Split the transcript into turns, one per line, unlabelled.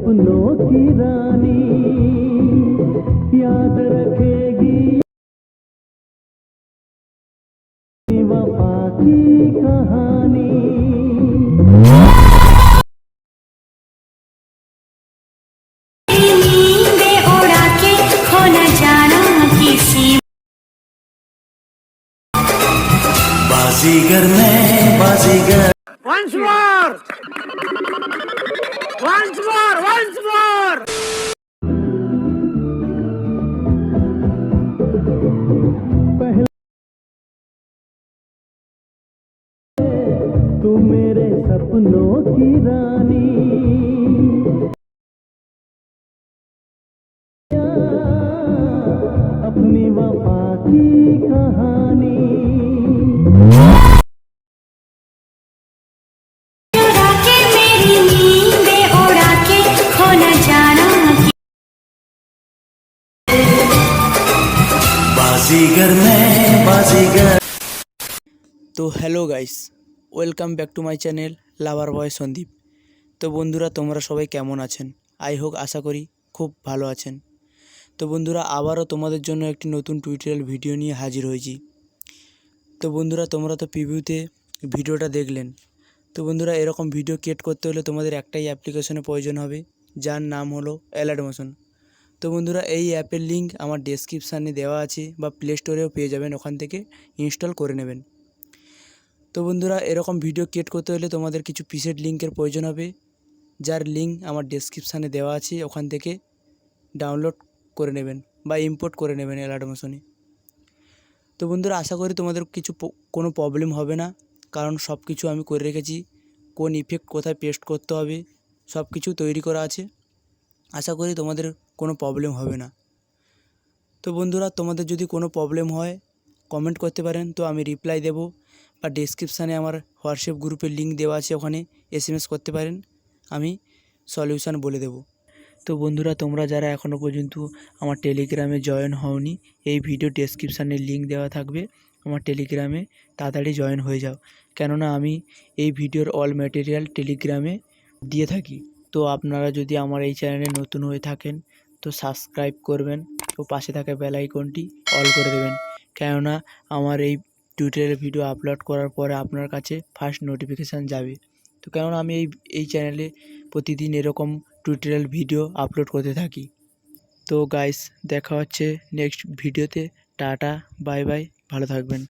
सपनों की रानी याद रखेगी वफा की कहानी।
नींदें उड़ा के खो न जाना किसी
बाजीगर में बाजीगर।
Once more! Once more! Once more!
पहले तू मेरे सपनों की रानी अपनी वफा की कहानी।
चुरा के मेरी नींदें उड़ा के खो न जाना
बाजीगर में बाजीगर।
তো hello guys, welcome back to my channel lover boy Sandeep. তো বন্ধুরা, তোমরা সবাই কেমন আছেন? আশা করি খুব ভালো আছেন। তো বন্ধুরা, আবারও তোমাদের জন্য একটি নতুন টিউটোরিয়াল ভিডিও নিয়ে হাজির হয়েছি। তো বন্ধুরা, তোমরা তো প্রিভিউতে ভিডিওটা দেখলেন। তো বন্ধুরা, এরকম ভিডিও ক্রিয়েট করতে হলে তোমাদের একটাই অ্যাপ্লিকেশনের প্রয়োজন হবে, যার নাম হলো অ্যালার্টমোশন। তো বন্ধুরা, এই অ্যাপের লিঙ্ক আমার ডেসক্রিপশানে দেওয়া আছে বা প্লে স্টোরেও পেয়ে যাবেন, ওখান থেকে ইনস্টল করে নেবেন। তো বন্ধুরা, এরকম ভিডিও ক্রিয়েট করতে হলে তোমাদের কিছু প্রিসেট লিঙ্কের প্রয়োজন হবে, যার লিঙ্ক আমার ডেসক্রিপশানে দেওয়া আছে, ওখান থেকে ডাউনলোড করে নেবেন বা ইম্পোর্ট করে নেবেন অ্যালার্টমোশনে। তো বন্ধুরা, আশা করি তোমাদের কোনো প্রবলেম হবে না, কারণ সব কিছু আমি করে রেখেছি। কোন ইফেক্ট কোথায় পেস্ট করতে হবে সব কিছু তৈরি করা আছে। আশা করি তোমাদের কোনো প্রবলেম হবে না। তো বন্ধুরা, তোমাদের যদি কোনো প্রবলেম হয় কমেন্ট করতে পারেন, তো আমি রিপ্লাই দেব, বা ডেসক্রিপশানে আমার হোয়াটসঅ্যাপ গ্রুপের লিঙ্ক দেওয়া আছে, ওখানে SMS করতে পারেন, আমি সলিউশান বলে দেব। তো বন্ধুরা, তোমরা যারা এখনও পর্যন্ত আমার টেলিগ্রামে জয়েন হওনি, এই ভিডিও ডেসক্রিপশানে লিঙ্ক দেওয়া থাকবে, আমার টেলিগ্রামে তাড়াতাড়ি জয়েন হয়ে যাও, কেননা আমি এই ভিডিওর অল ম্যাটেরিয়াল টেলিগ্রামে দিয়ে থাকি। তো আপনারা যদি আমার এই চ্যানেলে নতুন হয়ে থাকেন তো সাবস্ক্রাইব করবেন ও পাশে থাকা বেল আইকনটি অল করে দেবেন, কেননা আমার এই টিউটোরিয়াল ভিডিও আপলোড করার পরে আপনার কাছে ফার্স্ট নোটিফিকেশান যাবে। তো কেননা আমি এই চ্যানেলে প্রতিদিন এরকম টিউটোরিয়াল ভিডিও আপলোড করতে থাকি। তো গাইস, দেখা হচ্ছে নেক্সট ভিডিওতে। টাটা, বাই বাই, ভালো থাকবেন।